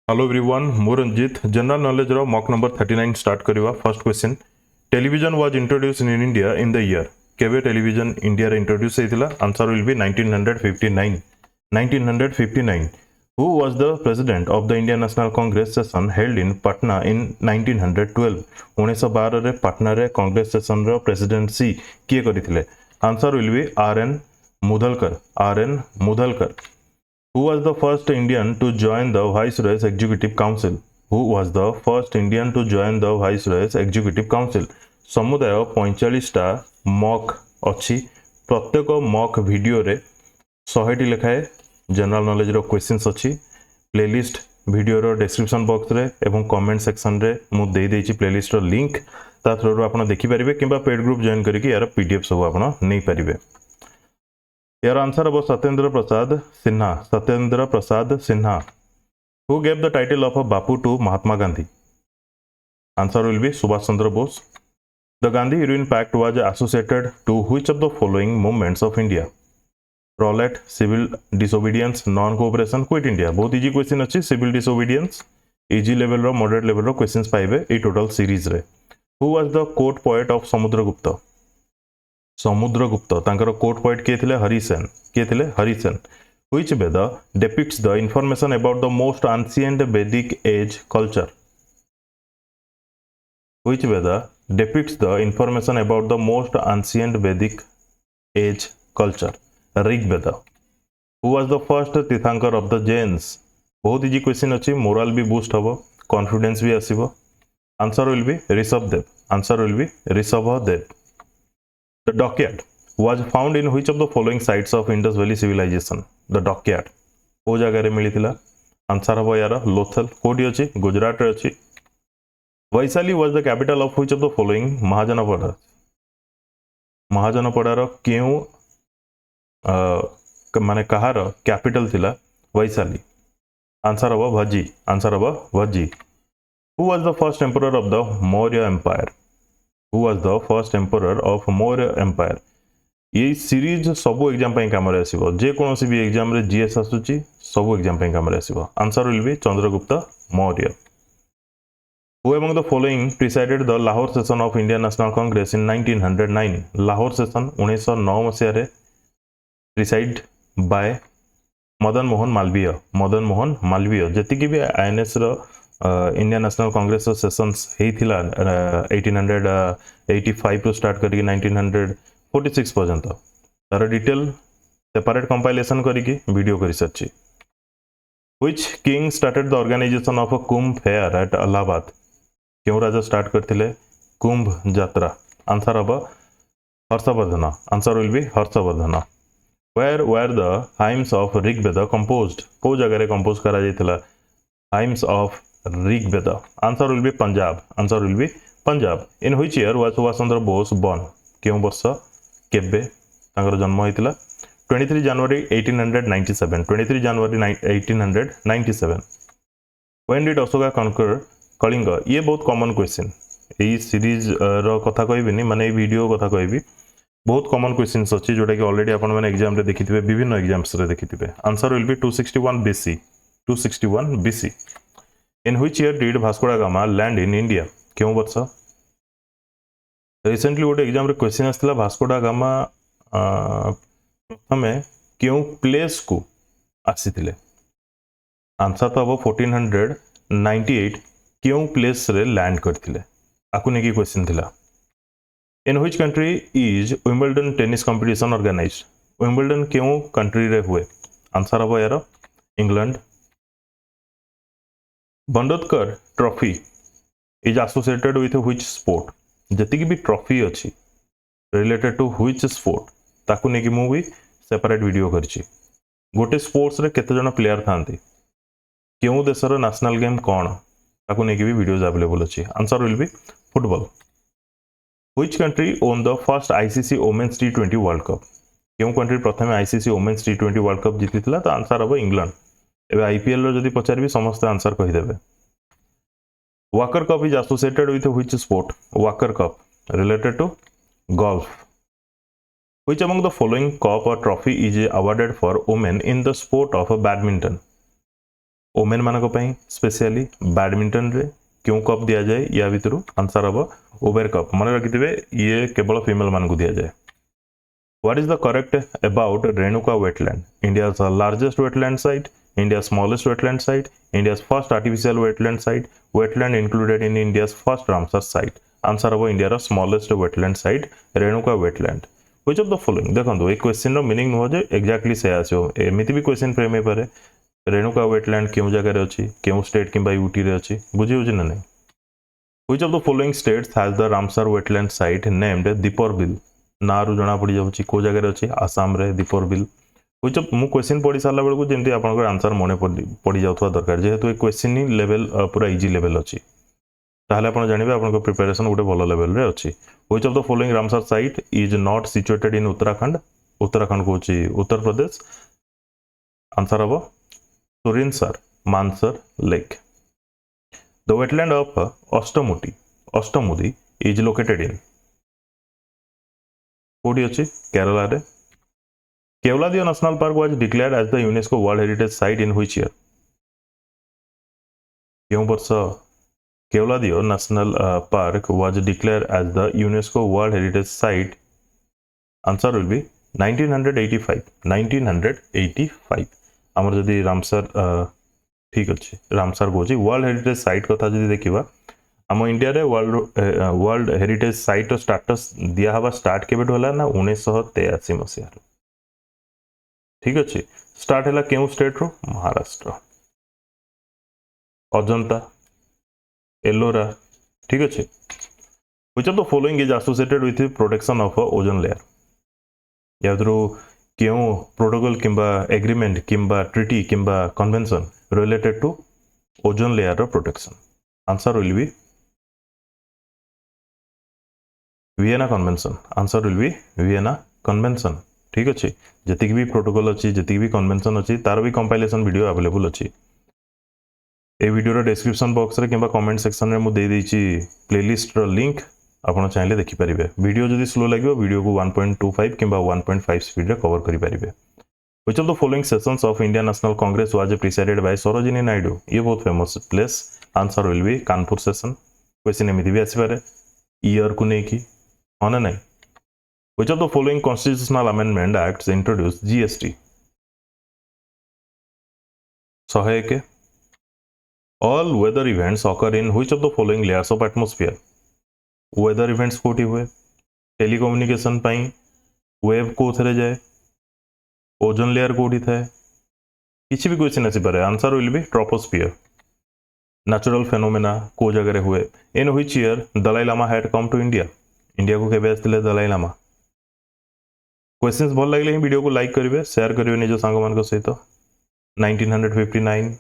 Hello everyone मु Ranjit general knowledge रो mock number 39 start करवा first question television was introduce in India in the year केवे television India रे introduce हेतिला answer will be 1959 1959 who was the president of the Indian National Congress session held in Patna in 1912 1912 रे पटना रे Congress session रो presidency किए करिथिले answer will be R N Mudholkar Who was the first Indian to join the Viceroy's Executive Council? Who was the first Indian to join the Viceroy's Executive Council? समुदाय 45टा mock अच्छी प्रत्येक mock video रे 100टी लेखाए general knowledge रो questions अच्छी playlist video रो description box रे एवं comment section रे मु दे देछि प्लेलिस्ट रो लिंक ता थ्रू आपण देखि परिबे किबा पेड ग्रुप जॉइन करके यार पीडीएफ सब आपण नै परिबे यार आंसर अब Satyendra Prasad Sinha who gave the title of Bapu to Mahatma Gandhi answer will be Subhash Chandra Bose the Gandhi Irwin pact was associated to which of the following movements of India Rowlatt civil disobedience non cooperation quit India बहुत easy question अच्छी civil disobedience easy level रो moderate level रो questions पाइबे ए total series रे who was the court poet of Samudragupta तांकर court poet किए थे Harisena which Veda depicts the information about the most ancient Vedic age culture which Veda depicts the information about the most ancient Vedic age culture Rigveda who was the first Tirthankara of the Jains बहुत easy question अच्छी moral भी boost हबो confidence भी आसीबो answer will be Rishabhdev The dockyard was found in which of the following sites of Indus Valley civilization? The dockyard को जगह रे मिलिथिला answer हबो यार लोथल कोडी अछि गुजरात रे अछि Vaishali was the capital of which of the following महाजनपड़ा रो केउ माने कहार कैपिटल थिला वैशाली आंसर हबो bhaji Who was the first emperor of the Maurya empire? Who was the first emperor of Maurya empire? ये सीरीज सब एग्जाम पे काम रे आसीबो जे कोनोसी भी एग्जाम रे जीएस आसुची सब एग्जाम पे काम रे आसीबो answer will be Chandragupta Maurya Who among the following presided the Lahore session of Indian National Congress in 1909 Lahore session 1909 मसिया रे प्रिसाइड बाय मदन मोहन मालवीय जति कि भी आईएनएस रो इंडियन नेशनल कांग्रेस सेशंस हेथिला 1885 टू स्टार्ट करके 1946 पर्यंत तार डिटेल सेपरेट कंपाइलेशन करके वीडियो करि सच्ची which king started the organisation of a Kumbh fair at Allahabad क्यों राजा स्टार्ट करथिले कुंभ यात्रा आंसर अब Harshavardhan answer will be Harshavardhan where where the hymns of Rigveda composed को जगह रे कंपोज करा जायतिला hymns of Rigveda answer will be Punjab in which year was Subhash Chandra Bose born क्यों वर्ष केबे तांकर जन्म होइतिला 23 जनवरी 1897 when did Ashoka conquer Kalinga ये बहुत कॉमन क्वेश्चन ए सीरीज रो कथा कहबिनी माने वीडियो कथा कहबी बहुत कॉमन क्वेश्चंस अछि जोटा कि ऑलरेडी आपण माने एग्जाम रे देखिथिबे विभिन्न एग्जाम्स रे देखिथिबे answer will be 261 BC in which year did Vasco da Gama land in India क्यों वर्ष रिसेंटली गोटे एग्जाम रे क्वेश्चन आस्थिला भास्को डा गामा प्रथमे क्यों प्लेस को आसीथिले आंसर तो अब 1498 क्यों प्लेस रे लैंड करथिले आकु नेकी क्वेश्चन थिला in which country is Wimbledon tennis competition organised Wimbledon क्यों कंट्री रे हुए आंसर अब यार England Bandodkar trophy is associated with which sport जति भी ट्रॉफी अच्छी रिलेटेड टू व्हिच स्पोर्ट ताकू नेकी मु भी सेपरेट वीडियो करछि गोटे स्पोर्ट्स रे केते जण प्लेयर थांती केउ देशर नेशनल गेम कोन ताकू नेकी भी वीडियोज अवेलेबल अछि answer will be football which country won the first ICC women's टी20 वर्ल्ड कप केउ कंट्री प्रथमे आईसीसी वुमेन्स टी20 वर्ल्ड कप जीतिथिला तो आंसर अब इंग्लैंड एबे आईपीएल रो जदी पचारबी समस्त आंसर कहि देबे Walker cup is associated with which sport Walker cup related to golf which among the following cup or trophy is awarded for women in the sport of badminton women मानक पई specially badminton रे क्यों cup दिया जाए या भितर answer हम Uber cup मन रखिथे ये केवल फीमेल मान को दिया जाए what is the correct about Renuka wetland India's largest wetland site India's smallest wetland site, India's first artificial wetland site, wetland included in India's first Ramsar site. Answer of India's smallest wetland site, Renuka wetland. Which of the following? देखो एक question रो meaning नुह जे exactly से आसो एमिति भी question frame हे पारे Renuka wetland क्यों जगह रे अछि क्यों स्टेट किंबा यूटी रे अछि बुझी होछि ना नहीं Which of the following states has the Ramsar wetland site named Diporbil? नारू जना पड़ी जाउछि को जगह रे अछि आसाम रे दीपरबिल which of मु क्वेश्चन पढ़ी सारा बेलू जमी आपंकर आंसर मन पड़ जाऊा दरकार जेहेतु क्वेश्चन ही लेवल पूरा इजी लेवल अच्छी ताहले आपण जानिबे आपन प्रिपरेशन गोटे भल लेवल रे अछि which of the following Ramsar site is not situated in Uttarakhand Uttarakhand को उत्तर प्रदेश आंसर हबो Surinsar Mansar lake the wetland of Ashtamudi is located in कोडी अछि केरला रे Keoladeo National Park was declared as the UNESCO world heritage site in which year क्यों वर्ष Keoladeo National Park was declared as the UNESCO world heritage site answer will be 1985 आमर जदि Ramsar ठीक अच्छे Ramsar को वर्ल्ड हेरिटेज साइट कथा जदि देखिबा आम इंडिया रे वर्ल्ड हेरिटेज साइट स्टेटस दिया हवा स्टार्ट केबेट होला ना 1983 मसिया ठीक अच्छे स्टार्ट है क्यों स्टेट रो महाराष्ट्र अजंता एलोरा ठीक अच्छे which of the following is associated with protection of ozone layer या क्यों प्रोटोकॉल किंबा एग्रीमेंट किंबा ट्रिटी किंबा convention related to ozone layer रो protection answer will be Vienna convention answer will be Vienna convention ठीक अच्छे जति भी प्रोटोकॉल अच्छी जी भी कन्वेंशन अच्छी तार भी कंपाइलेशन वीडियो अवेलेबल अच्छी ए वीडियो डिस्क्रिप्शन बॉक्स रे किंबा कमेंट सेक्शन रे मु दे देछि प्लेलिस्ट रो लिंक आपण चाहिले देखि परिबे वीडियो जदि स्लो लागियो वीडियो को 1.25 किंबा 1.5 स्पीड रे कवर करि परिबे which of the following sessions of Indian National Congress was presided by Sarojini Naidu ये बहुत famous place answer will be Kanpur session question एमिति भी आसी पारे ईयर को नै की होना नै Which of the following constitutional amendment acts introduced GST? सहायक all weather events occur in which of the following layers of atmosphere? Weather events कोठी हुए टेलीकम्युनिकेशन पाई वेव को थरे जाए ओजोन लेयर कोठी थाए किसी भी क्वेश्चन आसी पारे answer will be troposphere natural phenomena को जगह हुए in which year Dalai Lama had come to India को केबे आस्थिले दलाई लामा क्वेश्चंस भल लगे वीडियो को लाइक करेंगे शेयर करेंगे निज सांग मान सहित 1959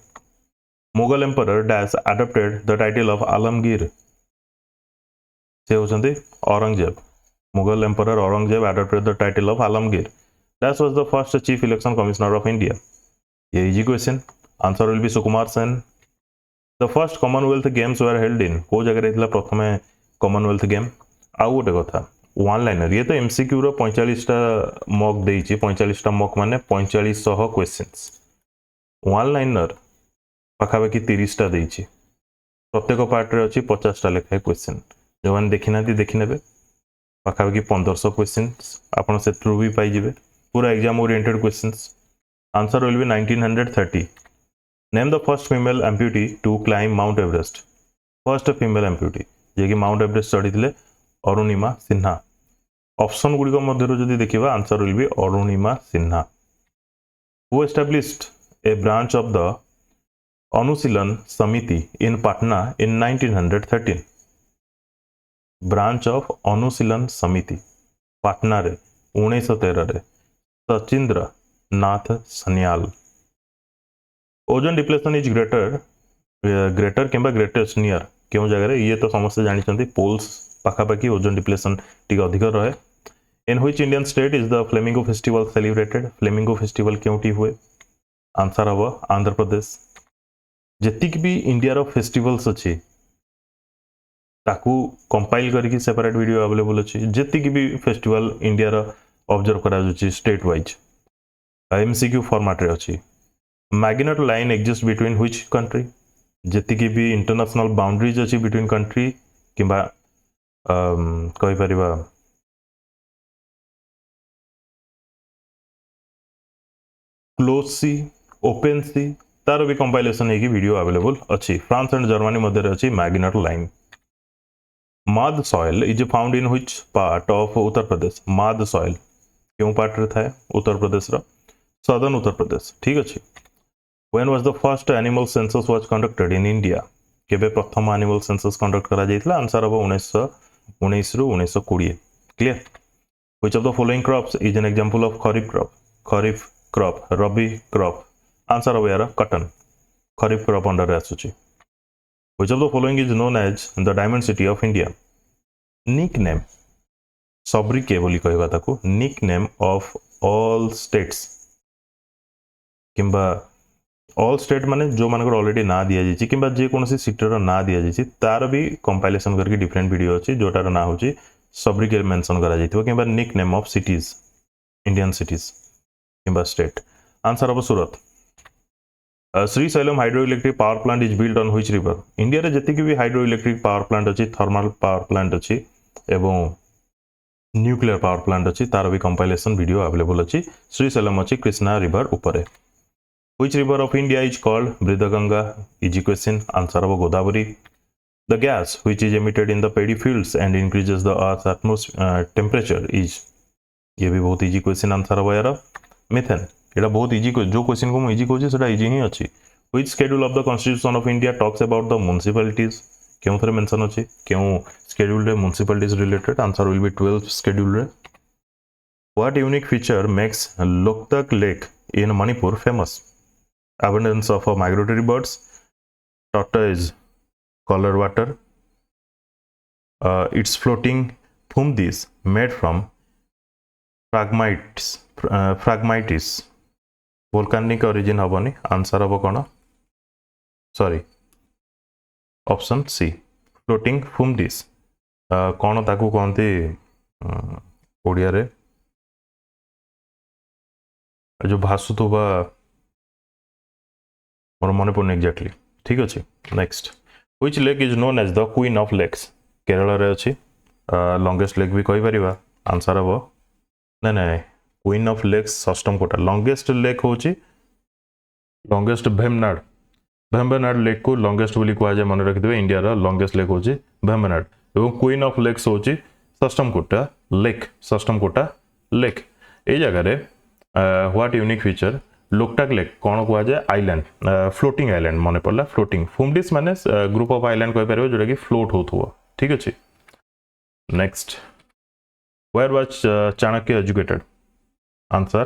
Mughal emperor dash adopted the title of Alamgir से होचंती Aurangzeb Mughal emperor Aurangzeb adopted the title of Alamgir dash was the first chief election commissioner of India ये easy question answer will be Sukumar Sen the first Commonwealth games were held in को जगह रहितला प्रथमे Commonwealth game आउ गोटे कथा one liner ये तो एमसीक्यू रो 45टा mock देइछि 45टा mock माने 4500 क्वेश्चंस वन लाइनर पाखापाखि 30टा देइछि प्रत्येक पार्ट रे अछि 50टा लेखा क्वेश्चन जो माने देखिना देखि नेबे पाखापाखि 1500 क्वेश्चंस आपण सेट्रू भी पाई जिवे पूरा exam oriented questions answer will be 1930 name the first female amputee to climb Mount Everest first female amputee जे कि माउंट एवरेस्ट चढ़ीथिले अरुणिमा सिन्हा ऑप्शन गुड़िक मध्य जदि देखा answer will be Arunima Sinha who established a branch of the Anushilan Samiti in Patna in 1913 branch of अनुशीलन समिति पाटना रे 1913 रे Sachindra Nath Sanyal ozone depletion is greater किंबा ग्रेटेस्ट नियर क्यों जगह ये तो समस्त जानी पोल्स पाखापाखि ओजोन डिप्लेशन टी अधिक रहे in which Indian state is the flamingo festival celebrated flamingo festival क्योंटी हुए आंसर हम आंध्र प्रदेश जेतिक भी इंडिया रो फेस्टिवल्स अच्छी ताकू कंपाइल करके सेपरेट वीडियो अवेलेबल अच्छी जेतिक भी फेस्टिवल इंडिया रो ऑब्जर्व करा जाउची स्टेट वाइज एमसीक्यू फॉर्मेट रे अच्छी Maginot line exist between which country जेतिकी भी इंटरनेशनल बाउंड्रीज अच्छी बिटवीन कंट्री किंबा कहि परिबा क्लोज सी ओपन सी तार भी कंपाइलेशन है कि वीडियो अवेलेबल अच्छी फ्रांस एंड जर्मनी मध्य अच्छी Maginot line mud soil is found in which part of Uttar Pradesh mud soil क्यों पार्ट रे थाए उत्तर प्रदेश रा सदर्न उत्तर प्रदेश ठीक अच्छे when was the first animal census was conducted in India केबे प्रथम एनिमल सेंसस कंडक्ट करा जायतिला आंसर अब 1919 रु 1920 clear which of the following crops is an example of kharif crop rabi crop answer अब यार कॉटन खरीफ क्रॉप अंडर आसुची which of the following is known as the diamond city of India nickname सब्रिके बोली कहबा ताको nickname of all states किंबा all state माने जो मानकर ऑलरेडी ना दिया जाइए कि जे कौन सिटर ना दिया जाइए तार भी कंपाइलेशन करके डिफरेंट वीडियो अच्छी जोटार ना हो सब्रिके मेंशन करा जाइथिबो किंबा nickname of cities Indian cities किंबा स्टेट आंसर अब Surat Srisailam hydroelectric power plant is build on which river India रे जति भी हाइड्रो इलेक्ट्रिक पावर प्लांट अच्छी थर्मल पावर प्लांट अच्छी एवं न्यूक्लियर पावर प्लांट अच्छी तार भी कंपाइलेशन वीडियो अवेलेबल अच्छी श्रीशैलम अच्छी कृष्णा रिवर ऊपर Which river of India is called Bridaganga? Easy question. Answer of Godavari. The gas which is emitted in the paddy fields and increases the Earth's atmosphere temperature is. ये भी बहुत easy question answer हो यार methane एटा बहुत easy जो question को easy कहूँ सेटा इजी ही अच्छी which schedule of the Constitution of India talks about the municipalities क्यों थरे मेंशन अच्छी क्यों शेड्यूल रे municipalities related answer will be 12 schedule रे what unique feature makes Loktak lake in Manipur famous abundance of migratory birds, tortoise color water, its floating phumdis made from phragmites volcanic origin habani answer habo kono sorry option C floating phumdis kono taku कहते ओडिया रे जो भासुथबा और मन पड़े exactly ठीक अच्छे next which lake is known as the queen of lakes Kerala रे अच्छी लॉन्गेस्ट लेक भी कहि परिबा आंसर हबो ना ना queen of lakes Sasthamcotta longest lake होची लॉन्गेस्ट भेम्बनाड लेक को लॉन्गेस्ट बोली कहा जाय मन रखिबे इंडिया रा लॉन्गेस्ट लेक होची भेम्बनाड एवं क्वीन ऑफ लेक्स होची सष्टम कोटा लेक ए जगह रे what unique feature Loktak lake कौन कह जाए आइलैंड फ्लोटिंग आइलैंड मन पड़ा फ्लोटिंग फुमडिस माने ग्रुप ऑफ आइलैंड कह पारे जोटा कि फ्लोट होथुव ठीक अच्छे next where was Chanakya educated answer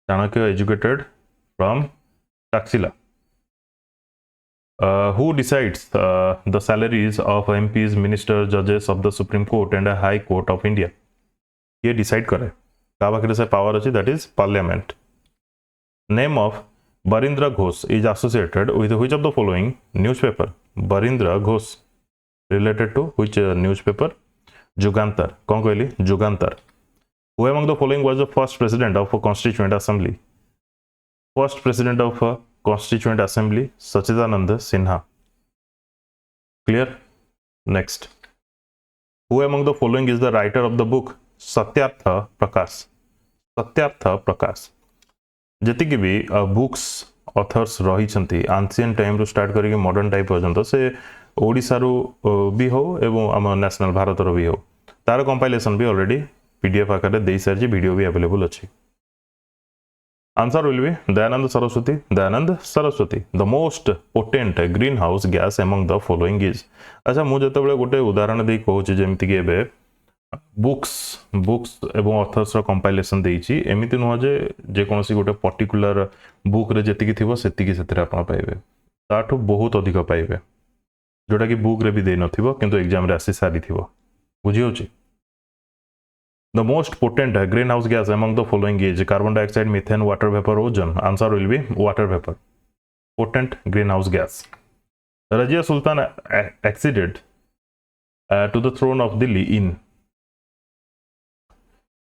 Chanakya educated from Taxila who decides the salaries of MPs minister जजेस of the Supreme Court and High Court of India ये डिसाइड करे का पाखरे से पावर अच्छी that is Parliament Name of Barindra Ghosh is associated with which of the following newspaper? Barindra Ghosh related to which newspaper? Jugantar. कौन कहली? Jugantar. Who among the following was the first president of a constituent assembly? First president of a constituent assembly, Sachidananda Sinha. Clear? Next. Who among the following is the writer of the book Satyartha Prakash? Satyartha Prakash. जति भी books authors रही आंशियंट time रू start करके modern time पर्यंत से ओडिशा रू भी हो एवं आम नेशनल भारत भी हो तार कंपाइलेशन भी ऑलरेडी पीडीएफ आकार दे सारी वीडियो भी अवेलेबल अच्छी answer will B Dayanand Saraswati the most potent greenhouse gas among the following is अच्छा मुझे गोटे उदाहरण दे कहूँ जमीक एवं बुक्स एवं ऑथर्स कंपाइलेशन देइछि एमिति नुह जे कोनसी गोटे पर्टिकुलर बुक रे जेतिकी थिबो सेतिकी सेतिरा आपण पाइबे ताठो बहुत अधिक पाइबे जोटा कि बुक रे भी दे नथिबो किंतु एग्जाम रे आसी सारी थिबो बुझी होछि the most potent greenhouse gas among the following is carbon dioxide methane water vapour ozone answer will be water vapour potent greenhouse gas Razia Sultan acceded to the throne of Delhi in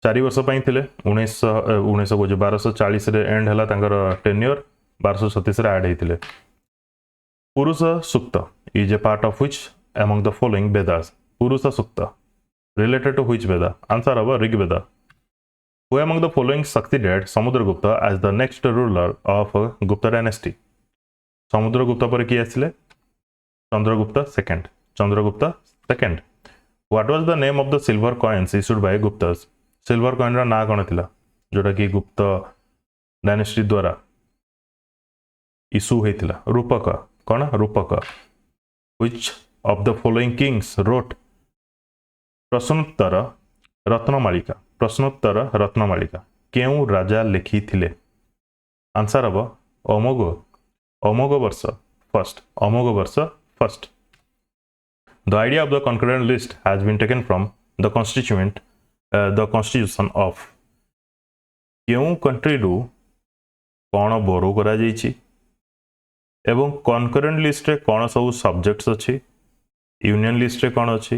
4 वर्ष थे 1240 and है tenure 1236 रे add हेतिले Purusha Sukta is a part of which among the following vedas पुरुष सूक्त related to which veda answer haba rig veda who among the following succeeded samudragupta as the next ruler of Gupta dynasty samudragupta pare ki asile chandragupta second what was the name of the silver coins issued by Guptas silver coin ra na कोन थिला जोटा कि गुप्त dynasty द्वारा issue होता रूपक कौन रूपक which of the following kings wrote प्रश्नोत्तर रत्नमालिका केउ राजा लिखी थिले आंसर हम अमोघ वर्ष first the idea of the concurrent list has been taken from the constitution of केउ कंट्री रु कौन बोरो करा जाइछि एवं कनकरेंट लिस्ट रे कौन सब सब्जेक्ट्स अच्छी यूनियन लिस्ट रे कौन अच्छी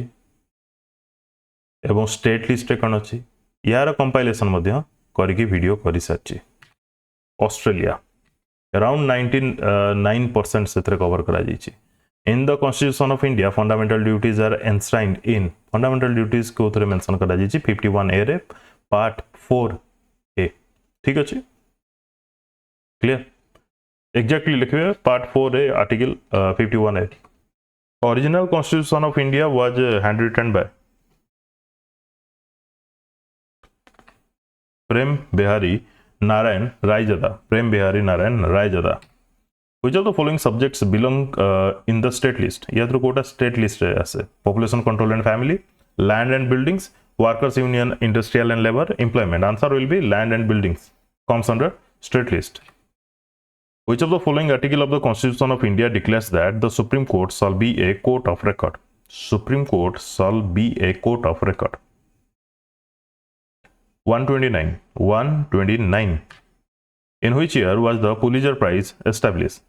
एवं स्टेट लिस्ट रे कौन अच्छी यार कंपाइलेशन मध्य करके वीडियो करि सारछि ऑस्ट्रेलिया अराउंड 99% से कवर करा जाइछि in the Constitution of India fundamental duties are enshrined in fundamental duties को उतरे मेंशन करा जाइछि 51A रे पार्ट 4A ठीक अछि क्लियर Exactly लिखिए part 4A article 51A original constitution of India was hand written by Prem Behari Narain Raizada which of the following subjects belong in the state list या तो कोटा स्टेट लिस्ट रे आसे population control and family land and buildings workers union industrial and labour employment answer will B land and buildings comes under state list which of the following article of the constitution of India declares that the Supreme Court shall be a court of record Supreme Court shall be a court of record 129 in which year was the Pulitzer Prize established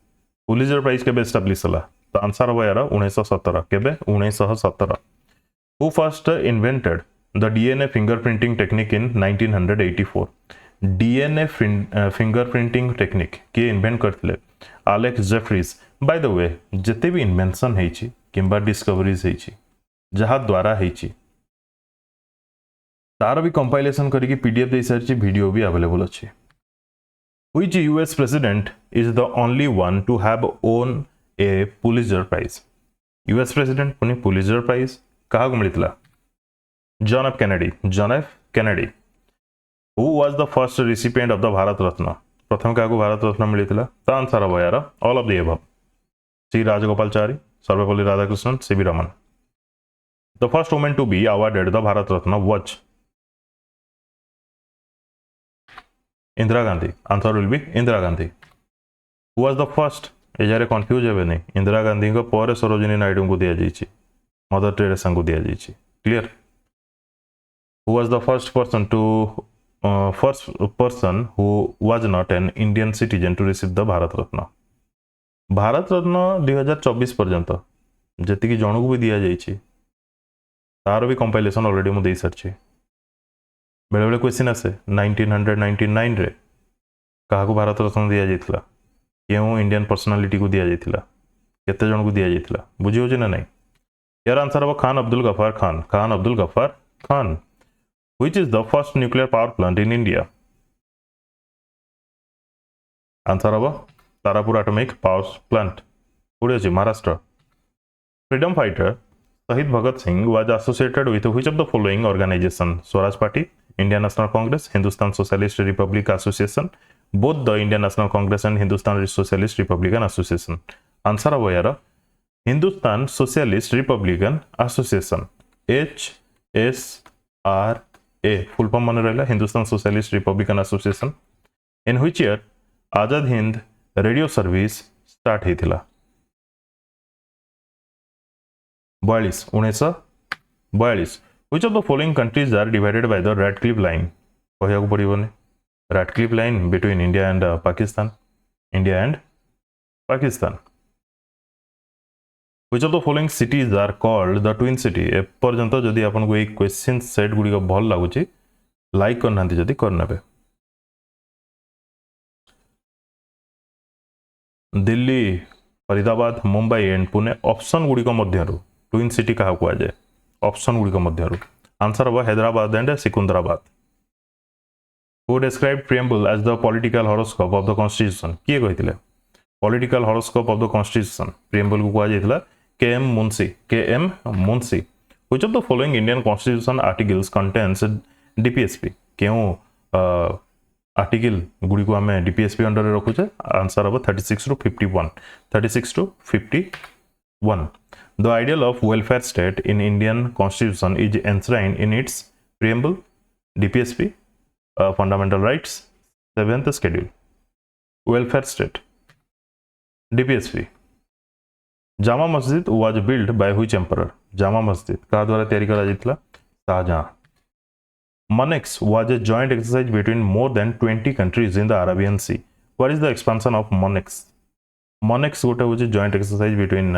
Pulitzer Prize केबे establish होला तो answer हो यार 1917 केबे 1917 who first invented the DNA fingerprinting technique in 1984 DNA fingerprinting technique के invent करथिले Alex Jeffreys by the way जते भी इन्वेंशन हेछि किंबा डिस्कवरीज हेछि जहा द्वारा हेछि तार भी कंपाइलेशन करके पीडीएफ दे सारछि वीडियो भी अवेलेबल अछि Which US president is the only one to have won a Pulitzer Prize? US president पुनी Pulitzer Prize कहा को मिलितला John F. Kennedy. Who was the first recipient of the Bharat Ratna? प्रथम क्या को भारत रत्न मिलितला तो answer हो यार all of the above. C. Rajagopalachari, Sarvepalli Radhakrishnan, C. V. Raman. The first woman to be awarded the Bharat Ratna was Indira Gandhi. Answer will be Indira Gandhi. Who was the first? एजारे confuse हेबे नहीं इंदिरा गांधी को पर सरोजिनी नायडू को दिया जाइछि mother Teresa को दिया जाइछि clear Who was the first person who was not an Indian citizen to receive the Bharat Ratna? Bharat Ratna 2024 पर्यंत जति की जण को भी दिया जाइछि तार भी कंपाइलेशन ऑलरेडी मु देई सरछि बेले बेले क्वेश्चन आसे 1999 रे कहा को भारत रत्न दिया जाइतला केउ इंडियन पर्सनालिटी को दिया जाइतला केते जण को दिया जाइतला बुझी हो जे ना नहीं यार आंसर हो Khan Abdul Ghaffar Khan which is the first nuclear power plant in India answer हो तारापुर एटॉमिक पावर प्लांट पुढे अछि महाराष्ट्र फ्रीडम फाइटर शहीद Bhagat Singh was associated with which of the following organization Swaraj Party Indian National Congress Hindustan Socialist Republic Association both the Indian National Congress and Hindustan Socialist Republican Association answer हो यार Hindustan Socialist Republican Association HSRA full form मन रहला Hindustan Socialist Republican Association in which year Azad Hind radio service start हेतिला 1942 which of the following countries are divided by the Radcliffe line कहया को पड़िबोने Radcliffe line between India and Pakistan which of the following cities are called the twin city ए पर्यंत जदि आपन को एक question set गुडी को भल लागुची like करनांती जदि करनबे दिल्ली फरीदाबाद मुंबई एंड पुणे ऑप्शन गुड़िक मध्यरु ट्विन सिटी क्या कहुए ऑप्शन गुड़िक मध्यरु आंसर हम Hyderabad and Secunderabad who describe preamble as the political horoscope of the constitution किए कही political horoscope of the constitution preamble को कहुए K M. Munshi which of the following Indian constitution articles contains DPSP क्यों आर्टिकल गुड़ी को आम डीपीएसपी अंडर रखुचे आंसर हम 36 to 51 36 to 51 The ideal of welfare state in Indian constitution is enshrined in its preamble, DPSP, fundamental rights, 7th schedule. Welfare state, DPSP. Jama Masjid was built by which emperor? Jama Masjid का द्वारा तैयारी करा जाइतला Shahjahan. Monex was a joint exercise between more than 20 countries in the Arabian Sea. What is the expansion of Monex? Monex गोटे होचे joint exercise between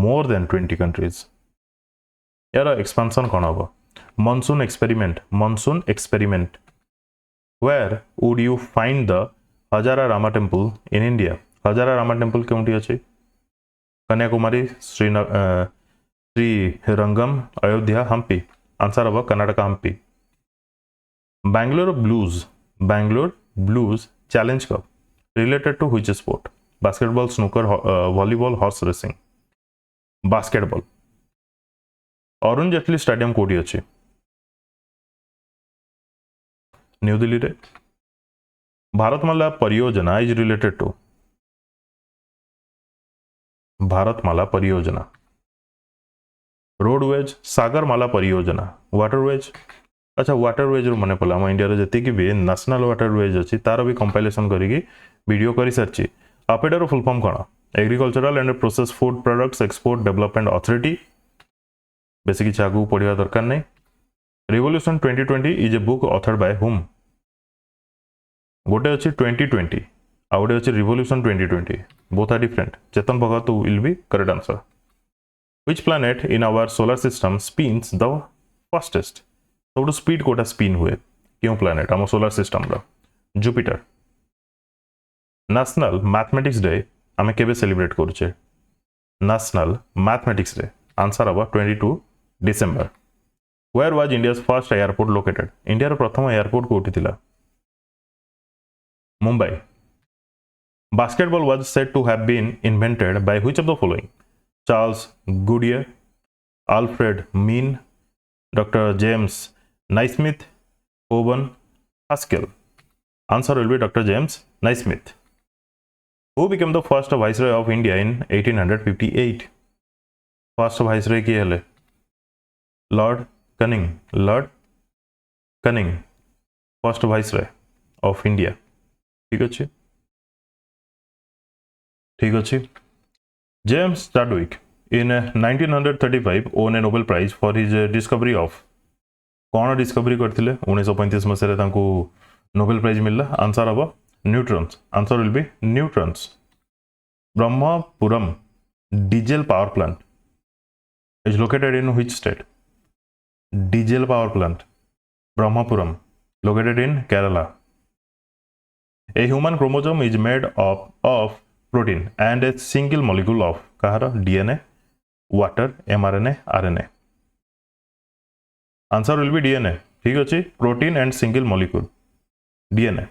more than 20 countries. यार expansion कौन होगा? Monsoon experiment. Where would you find the Hajara Rama temple in India? Hajara Rama temple केउंटी अछि? Kanyakumari, Srirangam, Ayodhya, Hampi. Answer हम Karnataka Hampi. Bangalore Blues Challenge Cup related to which sport? Basketball, snooker, volleyball, horse racing. Basketball. Arun Jaitley stadium कोठी अछि? New Delhi रे. भारतमाला परियोजना is related to Bharatmala परियोजना. Roadways Sagarmala परियोजना. Waterways अच्छा वाटरवेज रू मन पड़ा आम इंडिया जी भी नेशनल वाटरवेज अच्छी तार भी कंपाइलेशन करी वीडियो कर सारी. आपेडार फुल फॉर्म कौन? Agricultural and process food products export development authority. बेस किसी आगू पढ़ा दरकार नहीं. Revolution 2020 is a book authored by whom? गोटे अच्छी 2020 आ गोटे अच्छी revolution 2020. Both are different. Chetan Bhagat will be correct answer. Which planet in our solar system spins the fastest? सबुठ स्पीड कोटा स्पिन हुए क्यों प्लानेट आम सोलार सिस्टम रो? जुपिटर. नेशनल मैथमेटिक्स डे आम केबे सेलिब्रेट करूचे? National mathematics day. आंसर हम 22 December. Where was India's first airport located? India प्रथम एयरपोर्ट कोठी थिला? Mumbai. Basketball was said to have been invented by which of the following? Charles Goodyear, Alfred Mean, Dr. James Naismith, Owen Haskell. Answer will be Dr. James Naismith. Who became the first viceroy of India in 1858? First viceroy किए हेले? Lord Canning. First viceroy of India. ठीक अच्छे. James Chadwick in 1935 won a Nobel Prize for his discovery of कौन discovery करते 1935 मसीह Nobel prize मिलला. Answer हम neutrons. Answer will B neutrons. Brahmapuram diesel power plant is located in which state? Diesel power plant Brahmapuram located in Kerala. A human chromosome is made of protein and a single molecule of kahara DNA, water, mRNA, RNA. Answer will be DNA. ठीक अच्छे. Protein and single molecule DNA.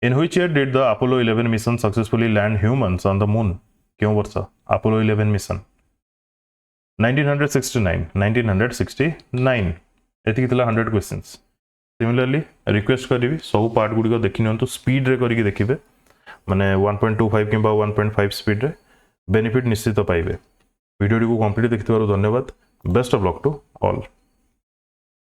In which year did the Apollo 11 mission successfully land humans on the moon? क्यों वर्ष? Apollo 11 mission 1969. 1969 एति कितला 100 questions. Similarly request करी सब part Gudi देखी नियंतु speed रे करके देखिबे माने 1.25 कि 1.5 स्पीड रे बेनिफिट निश्चित पाइबे. वीडियो को कंप्लीट देखिथिबारु धन्यवाद. Best of luck to all.